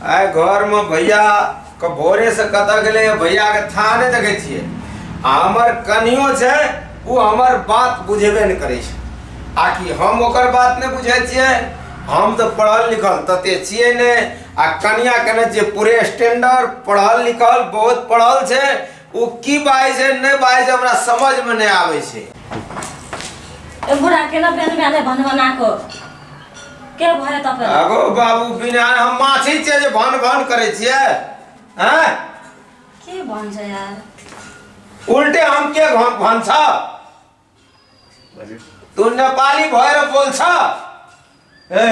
आए घर में भैया के भोरे से कत गए भैया के था नहीं देखे छिए हमर कनियो छे वो हमर बात बुझेबे नहीं करे छे आकि हम ओकर बात नहीं बुझे छिए हम तो पढ़ल लिखल तते छिए ने आ कनिया कने जे पूरे स्टैंडर्ड पढ़ल लिखल बहुत पढ़ल छे वो की बाई छे नहीं बाई छे हमरा समझ में नहीं आवे छे ए बुढ़ा के ना बेन बेने भन बना को के भय त पे आगो बाबू बिना हम माछी छे जे भन भन करे छिए हैं के भन छ यार उल्टे हम के भन छ तू नेपाली भएर बोल छ ए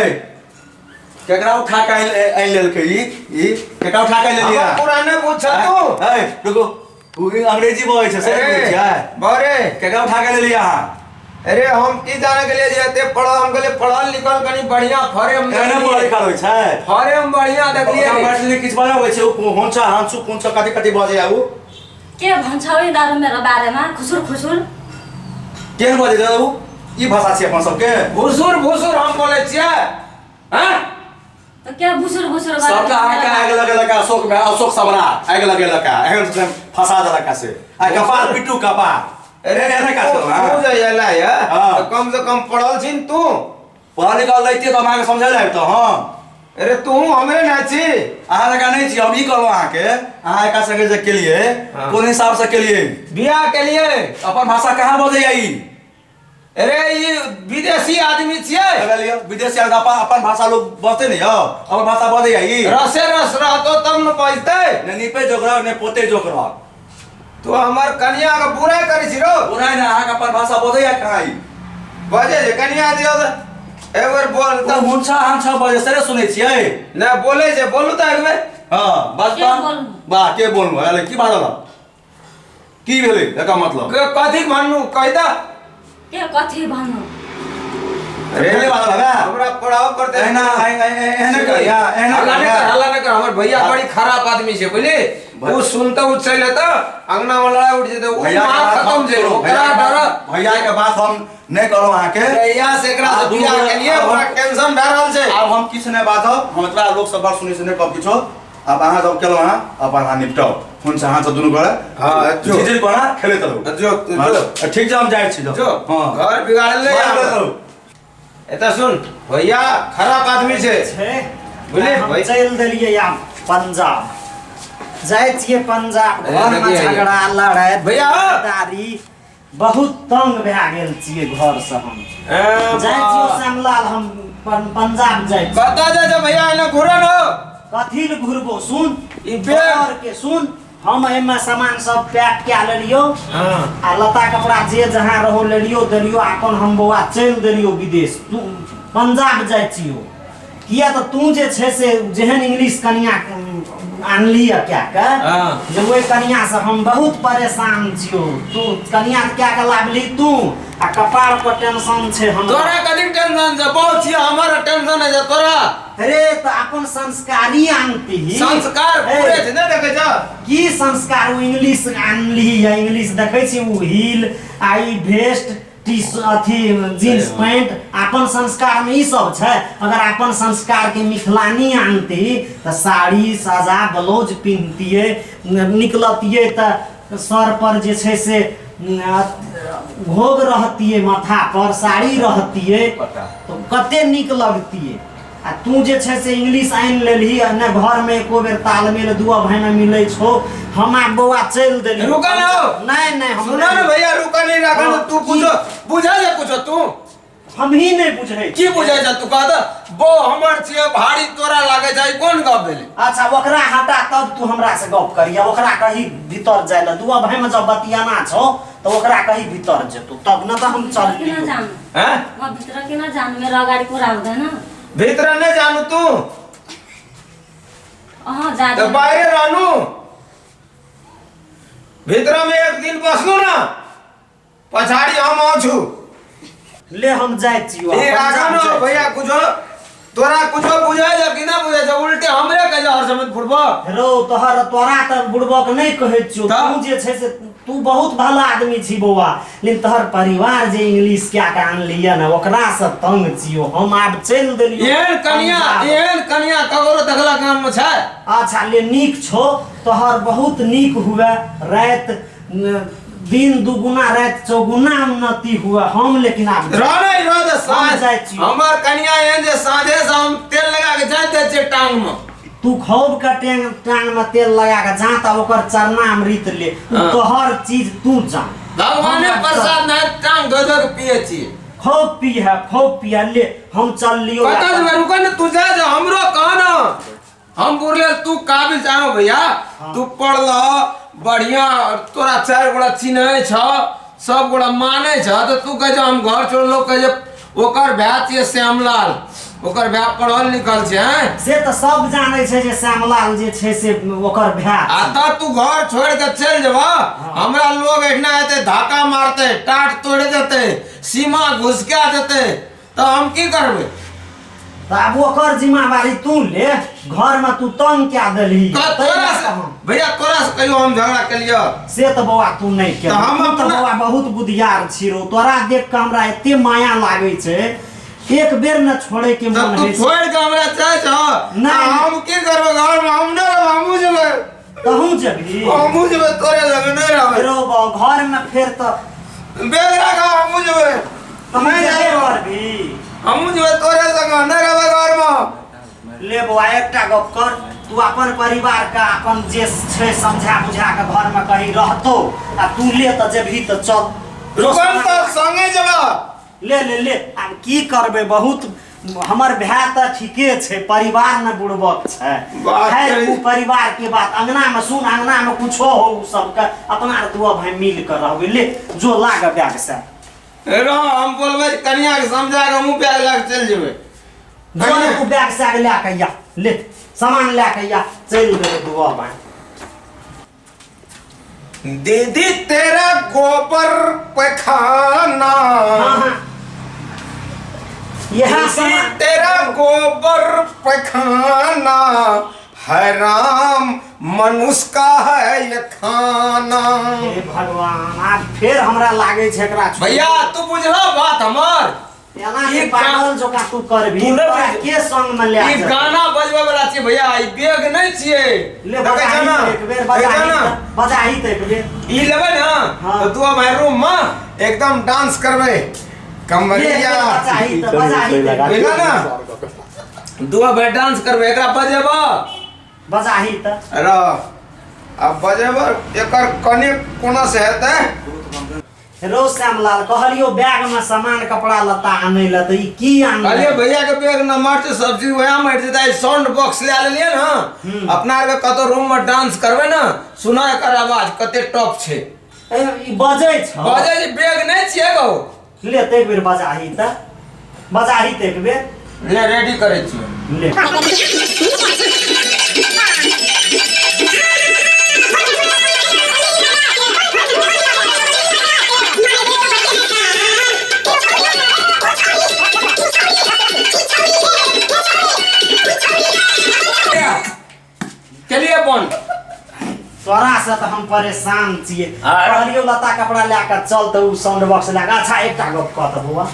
केकरा उठा के आइ लेल के ई केकरा उठा के ले लिया पुराने पूछ तू ए रुको तू अंग्रेजी बोलै छ से पूछ है बरे केकरा उठा के ले लिया अरे हम की जाने के लिए जेते पढ़ हम गले पढ़ल लिखल कनी बढ़िया फॉर्म एने पढ़ल लिखल होय छै फॉर्म बढ़िया देखलिए बैठले किछ बना होय छै उ होंचा हांसु कोनसा कथि कथि बजे आउ के भन्छ ओइ दारु मेरो बारेमा खुसुर खुसुर के बजे जाउ ई भाषा छै अपन सबके भुसुर भुसुर हम बोले छिए हैं तो के भुसुर भुसुर सबका आग लगे अशोक में अशोक सबरा आग लगे एहन फसा दला का से आ कपाल पिटू कपाल अरे एने का तू जायला या तो कम से कम पढ़ल छिन तू पढ़ल लिखल लइते तो माके समझै लाग तो हम अरे तू हमरे ना छी आहा लगा नहीं छी हम ई कहलो आहा के आहा एका संगे जे के लिए कोन हिसाब से के लिए बियाह के लिए अपन भाषा कहां बजे आई अरे ये विदेशी आदमी छिए अरे लियो विदेशी आदमी अपन भाषा लोग बजते नहीं हो अपन भाषा बजे आई रसे रस रहतो तब न बजते ने निपे जोकरा ने पोते जोकरा तू हमर कन्या के बुराई करै छी रो बुराई ना आहा के अपन भाषा बजे या कहां आई बजे जे कन्या दियो एक बार बोल तो मुंछा हम 6 बजे से सुनै छियै ना बोले जे बोलू त एक बार हां बस बा के बोलनु अरे की बात होला की भेलै एका मतलब कथि भन्नु कहि त के कथि भन्नु अरे बोले बात होला हमरा पढ़ाओ करते एना एने करिया एने हल्ला न कर हमर भैया बड़ी खराब आदमी छे बुझली वो सुनते उछले त अंगना में लड़ाई उठ जेते भैया खत्म जे ओकरा डर भैया के बात हम नहीं करो आहा के भैया से एकरा से बियाह के लिए पूरा टेंशन भा रहल छे अब हम किछ नहीं बात हम इतना लोग सब बात सुनै से नहीं कब किछो अब आहा जब केलो हां अपन हां निपटाओ फोन से हां से दुनु करे हां जो झिझिल बना खेले चलो जो ठीक जा हम जाय छी जो हां घर बिगाड़ ले एता सुन भैया खराब आदमी छे बुझले हम चल देलिए या पंजाब जाय छिए पंजाब घर में झगड़ा लड़ाई भैया दारी बहुत तंग भए गेल छिए घर से हम जाय छिए श्यामलाल हम पंजाब जाय बता दे भैया एने घुरो न कथि ल घुरबो सुन ई बेर के सुन हम एमे सामान सब पैक क्या लेलियो हां आ लता कपड़ा जे जहां रहो लेलियो देलियो अपन हम बौआ चल देलियो विदेश तू पंजाब जाय छियो किया तो तू जे छे से जेहन इंग्लिश कनिया आनली क्या का जे ओइ कनिया से हम बहुत परेशान छियो तू कनिया क्या का लाभली तू आ कपाड़ पर टेंशन छे हम तोरा कथि टेंशन छे बहुत छी हमर टेंशन है जे तोरा अरे तो अपन संस्कारी आनती ही संस्कार पूरे छे न देखे छ की संस्कार वो इंग्लिश आनली या इंग्लिश देखे छी वो हील आई वेस्ट टी अथी जींस पैंट अपन संस्कार में ई सब छै अगर अपन संस्कार के मिथिलानी आनती त साड़ी साजा ब्लाउज पिनतिए निकलतिए त सर पर जे छै से भोग रहतिए माथा पर साड़ी रहतिए तो कते निक लगतिए आ तू जे छै से इंग्लिश आइन लेलही न घर में एको बेर तालमेल दुआ भाई न मिलै छो हमा बौआ चल देली रुका ना नहीं नहीं हम सुनो न भैया रुका नहीं रखन तू कुछो बुझा जा कुछो तू हम ही नहीं बुझै की बुझै जा तू कह द बो हमर छिए भारी तोरा लागे जाय कोन गप भेले अच्छा ओकरा हटा तब तू हमरा से गप करिया ओकरा कही भीतर जाय ल दुआ भाई में जब बतियाना छो तो ओकरा कही भीतर जेतू तब न त हम चल किन जान हैं म भित्र किन जान मेरो अगाडि कुरा हुँदैन भीतर नहीं जानू तू अह जा तो बाहर रहनु भीतर में एक दिन बसनु ना पछाड़ी हम आछु ले हम जाय छियो ए आगा न भैया कुछो तोरा कुछो बुझाय जा कि ना बुझाय जा उल्टे हमरे के हर समय बुढ़बा रो तोरा त बुड़बक नहीं कहै छियो तब? तू जे छै से तू बहुत भला आदमी छी बौआ लेकिन तोहर परिवार जे इंग्लिश क्या के आनलियै न ओकरा से तंग छियो हम आब चल देलियो एहन कनिया ककरो देखला काम में छै अच्छा ले नीक छो तोहर बहुत नीक हुए रात दिन दुगुना रात चौगुना उन्नति हुए हम लेकिन आब रहने रह दे हम जाइ छियो। हमर कनिया एहन जे साँझे से हम तेल लगा के जाय दे छै टांग में तू खूब के टांग में तेल लगा के जा त ओकर चरना अमृत ले हाँ। तोहर चीज तू जान भगवाने प्रसाद नहीं टांग धो धो के पिए छी खूब पिया ले हम चल लियो पता है रुको न तू जा हमरो कहा ना हम बोले तू काबिल जानो भैया तू पढ़ ल बढ़िया तोरा चार गोड़ा चिन्हे छ सब गोड़ा माने छ तो तू कह हम घर छोड़ लो कह ओकर भाय छिए श्यामलाल ओकर भाय पढ़ल लिखल छै हैं से तो सब जाने छै जे श्यामलाल जे छै से ओकर भाय आ त तू घर छोड़ के चल जेबा हमरा लोग एठना हेते धक्का मारते टाट तोड़ देते सीमा घुसका देते तो हम की करबे त अब ओकर जिम्मेवारी तू ले घर में तू तंग क्या देलही तोरा से भैया तोरा से कहियो हम झगड़ा केलियो से तो बौआ तू नहीं के तो हम तो अपना- बौआ बहुत बुधियार छिरो तोरा देख के हमरा एते माया लागे छै एक बेर न छोड़े के तब मन तू है छोड़ के हमरा चाहे छ नहीं। हम की करबे घर में हम न हमू जेबे तहू जबी हमू जेबे तोरे लगे नहीं रहबे रो घर में फिर तो बेगरा का हमू जेबे तहू नहीं जबे जाबो करबी हमू जेबे तोरे संग नहीं रहबे घर में ले बौआ एकटा गप कर तू अपन परिवार का अपन जे छै समझा बुझा के घर में कहीं रहतो आ तू ले त जेबही त चल रुकन तो संगे जेबा ले आब की करबे बहुत हमर भाय त ठीके छै परिवार न बुड़बक छै बात खैर करी। उ परिवार के बात अंगना में सुन अंगना में कुछो हो उ सबके अपना दुआ भाई मिल कर रहबे ले जो लाग बैग से रो हम बोलबे कन्या के समझा के मुंह पे लग चल जेबे जो तू बैग से आगे ला के या ले सामान ला के या चल दे दुआ भाई दीदी तेरा गोबर पैखाना यह दीदी सामान तेरा गोबर पैखाना है राम मनुष्य का है ये खाना हे भगवान आज फिर हमरा लागे छै एकरा भैया तू बुझला बात हमर एना ई के पागल जोका तू करबी तू नहीं तोरा बुझ- के संग में ले ई गाना बजबे वाला छै भैया ई बेग नहीं छिए ले देखे छ ना? एक बेर देखे छ ना? बजाही त एक बेर ई लेबे ना हाँ। तो तू हमारे रूम में एकदम डांस करबे ले कमरिया बजाही त बजाही त देखा ना दुआ भाई डांस करबे एकरा बजेबा बजाही त र अब बजेबा एकर कने कोना से हेतै रो श्यामलाल कहलियो बैग में सामान कपड़ा लत्ता आनै ल त ई की आनलै कहलिए भैया के बैग न मार से सब चीज वहाँ मार देता है साउंड बॉक्स ले लेलिए ना अपना आर के कतो रूम में डांस करबे ना सुना एकर आवाज कते टॉप छै ई बजै छ बजे जे बैग नहीं छिए गो ले त एक बेर बजाही त एक बेर ले रेडी करे छिए ले चलिए अपन तोरा से त हम परेशान छिए अरे। कहलियो लत्ता कपड़ा ला के चल त उ साउंड बॉक्स ला के अच्छा एकटा गप कह त बुआ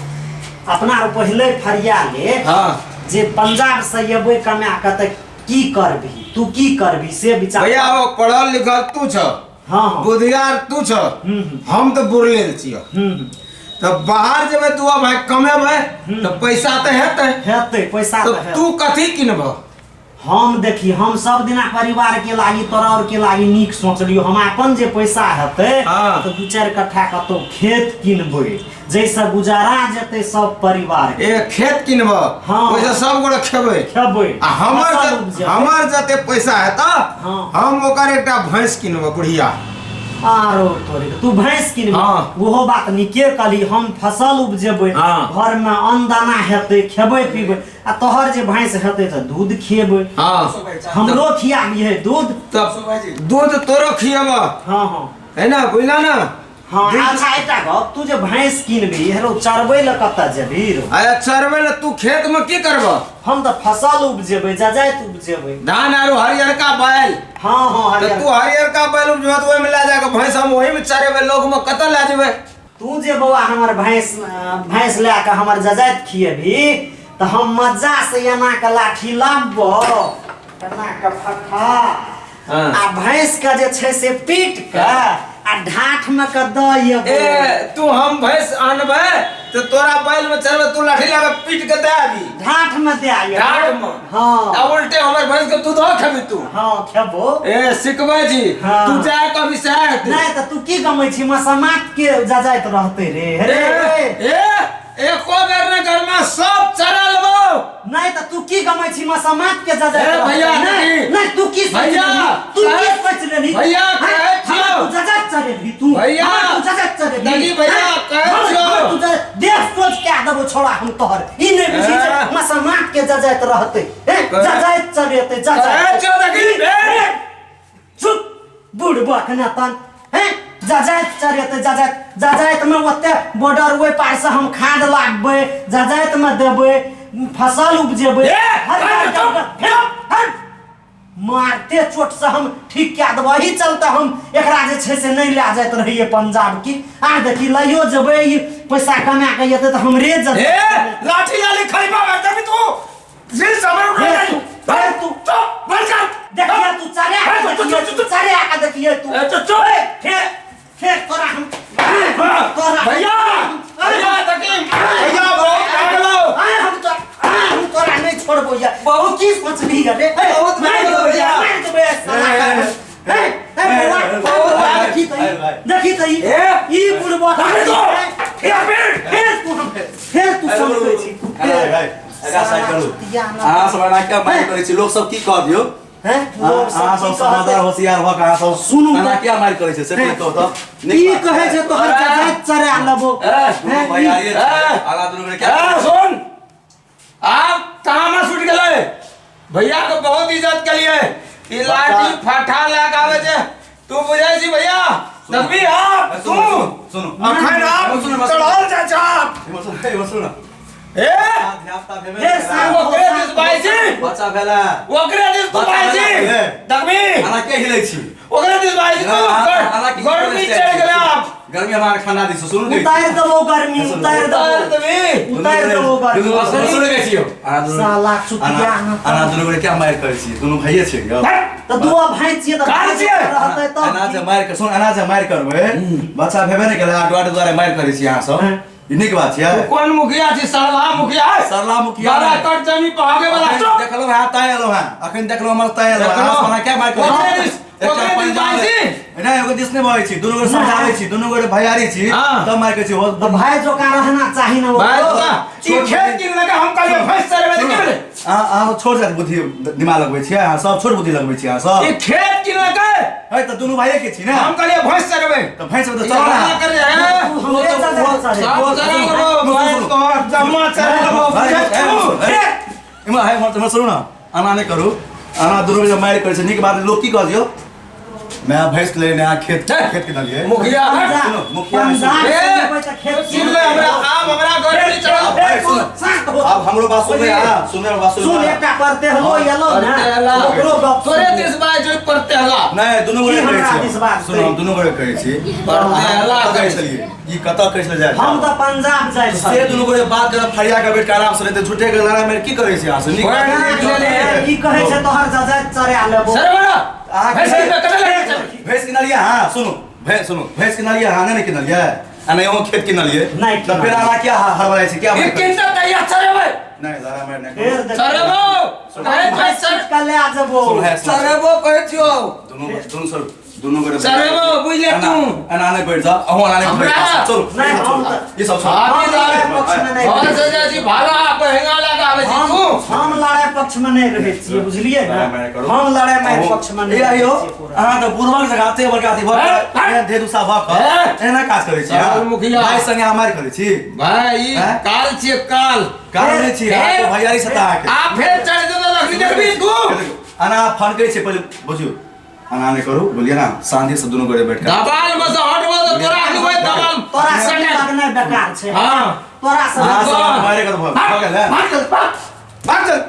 अपना रो पहिले फरिया ले हां जे पंजाब से अबे कमा के त की करबी तू की करबी से विचार भैया वो पढ़ल लिखल तू छ हां हां बुधियार तू छ हम्म। हम तो बुरलेल छियो तो बाहर जेबे तू भाई कमेबे तो पैसा तो हेतै हेतै पैसा तो त हेतै तू कथी किनबो हम देखी हम सब दिना परिवार के लागी तोरा और के लागी नीक सोचलियो हम अपन जे पैसा हेतै हाँ। तो 2-4 कट्ठा कतौ खेत किनबै जैसे गुजारा जेतै सब परिवार ए खेत किनबो हाँ। ओइसे सब गोड़ा खेबै खेबै आ हमर फसल ज- उपजेबै। हमर जते पैसा हेता हाँ। हम ओकर एकटा भैंस किनबो बुढ़िया आरो तोरे तू भैंस किनबी हाँ। ओहो बात निके कली हम फसल उपजेबै हाँ। घर में अन्न दाना हेतै खेबै पीबै आ तोहर जे भैंस हेतै त दूध खिएबै हां हमरो खियाबिहे दूध तब दूध तोरो खियबो हाँ हाँ है ना बुझला ना हाँ अच्छा एकटा गप तू जे भैंस किनबी हेलो चरबै ल कतऽ जेबी रो अरे चरबै ले तू खेत में की करब? हम तऽ फसल उपजेबै जजाइत उपजेबै धान आरो हरियरका बैल। हाँ हाँ तो तू हरियरका बैल उपजबा तो ओहि में ले जाके भैंस हम ओहि में चरेबै, लोग में कतऽ ले जेबै? तू जे बौआ हमर भैंस लए कऽ हमर जजाइत खिएबी तऽ हम मजा से एना के लाठी लाबबो एना के फट्ठा आ भैंस के जे छै से पीट के आ ढाठ में के दऽ ए तू हम भैंस आनबै तो तोरा बैल में चरबै, तू लाठी लगा पीट के दे आबी ढाठ में दे आइए ढाठ में। हाँ आ उल्टे हमर भैंस के दूध खेबी तू? हाँ खेबो ए सिकबै जी हाँ। तू जाय कभी से नहीं तो तू की गमै छी मसमात के जजाइत रहते रे ए एको बेर ने घर में सब चरा लेबो। नहीं तो तू की गमै छी मसमात के जजाइत ए भैया नहीं तू की भैया तू की सोच लेली भैया कहै छियो तू जजाइत चरेबी तू भैया तू जजाइत चरेबी नहीं भैया कहै छियो तू देख सोच के देबो छोड़ा हम तोहर ई नहीं बुझी जे मसमात के जजाइत रहते जजाइत चरेते कहै छियो देखी चुप बूढ़ बकना तन हैं जजाइत चरेते जजाइत में ओते बॉर्डर ओइ पार से हम खाद लागबै जजाइत में देबै फसल उपजेबै मारते चोट से हम ठीक क्या देबै एही चलते हम एकरा जे छै से नहीं ले जाइत रहिए पंजाब की आ देखी लइयो जेबै ई पैसा कमा के एते त हमरे ए लाठी लाली खरीबा में तभी तू जिल समर उठा तू चुप बंद कर देखिए तू चरे आके देखिए तू चुप फिर तोरा हम तोरा भैया भैया देखी भैया बहुत काटलो हम तोरा नहीं छोड़बो या बहुत की सोचली रे बहुत मारो भैया मार देबे देखी तई ई बुढ़बा फिर तू समझै छी अहाँ सब एना क्या मारि करै छी? लोग सब की कह दियो हैं अहाँ सब समझदार होशियार भ के अहाँ सब सुनू एना क्या मारि करै छी से कहू त ई कहे छै तोहर जजाइत चरा लेबो भैया ये आला दुनु में क्या सुन आप तामा छूट गेलै भैया को बहुत इज्जत कलिए ई लाठी फाठा लगावे जे तू बुझै छी भैया देखबी आप तू सुनो अखन आप चढ़ल जा छाप सुनो ए ओकरे दिस बाई छी बच्चा भेला ओकरे दिस तू बाई छी देखबी आना के हिलै छी ओकरे दिस बाई छी तू गर्मी चढ़ गेलै आप गर्मी हमारे ठंडा दिस सुन के उतार देबो गर्मी उतार देबो गर्मी सुन के छियो साला चुतिया आना दुनु में क्या मारि करै छी? दुनु भाइये छी यौ त दुआ भाई छिए त काहे छिए? रहतै त अनाज मारि के सुन अनाज मारि करबै बच्चा भेबे नै केला आडवाड द्वारा मारि करै छी अहाँ सब ई नीक बात छै? कौन मुखिया छी? सरला मुखिया सरला मुखिया बारा कट जमी पहागे वाला चुप देखलो हां ताय एलो हां अखन देखलो हमर ताय एलो हां सोना क्या मारि करै छी? ओकरे दिस बाई छी नहीं एगो दिस नै भइ छी दुनु गोरे समझाबै छी दुनु गोरे भैयारी छी त मारि के छी हो त भाई जो का रहना चाहिए ना भाई ई खेत किन लगा हम कहलिए भैंस चरबे त केले आ छोड़ जा बुद्धि दिमाग लगबै छी अहाँ सब छोड़ बुद्धि लगबै छी अहाँ सब ई खेत किन लगा है त दुनु भाइये के छी ना हम कहलिए भैंस चरबे त भैंस त चल ना करे है हमरे चले सब चरबो भैंस को जम्मा चरबो इमा है म सुनु ना आना नै करू आना दुनु जब मारि करै छै नीक बात लोग की कह दियो मैं भैंस के लेने आ खेत के न लिए मुखिया सुनो मुखिया सुन ले हमरा घर में चढ़ो अब हमरो बात सुन सुने बात सुन एकटा करते हलो येलो ना ओकरो गप तोरे दिस बाई जो पड़ते हला नहीं दुनु गोरे हमरा कहै दिस छी बात सुनो हम दुनु गोरे कहै छी पड़ते हला कहै छलिए ई कत कहै जाय हम त पंजाब जाय छी से दुनु गोरे बात कर फरिया के बेट आराम से रहते झूठे के लड़ा में की करे छी आसे नीक ई कहे छै तोहर जजाइत चरे लेबो सरवरा भैंस की कटल है भैंस किनलिए हां सुनो भैंस किनलिए हां नहीं किनलिए आ नहीं वो खेत किनलिए नहीं तो फिर आना क्या हड़बड़ाई छै क्या ये किनता तैयार चरबे नहीं लड़ा में नहीं फिर चरबो कहे भैंस चर का ले आ जबो चरबो कहै छियो दोनों सर दोनों गोरे चरबो बुझले तू अना नहीं बैठ जा अहो अना नहीं बैठ चलो नहीं हम ये सब आगे लड़ाई और सजा जी भाला बहेंगा लगावे छी तू हम लड़ाई पक्ष में नहीं रहे छी बुझलिए ना हम लड़ाई में पक्ष में नहीं आइयो अहाँ त बुढ़वा जगाते बरकाती भर दे दुसा भक एना काज करे छी मुखिया भाई संगे हमार करे छी भाई काल छी काल नहीं छी तो भैयारी सता के आ फिर चढ़ दे तो लकड़ी देखबी तू अना फन करे छी पहले बुझियो आना नहीं करू बोलिए ना शांति से दोनों गोरे बैठ कर दबाल में से हटबो तो तोरा आदमी भाई दबाल तोरा से लगना बेकार छै हां तोरा से हां सब मारे कर भाग भाग चल भाग चल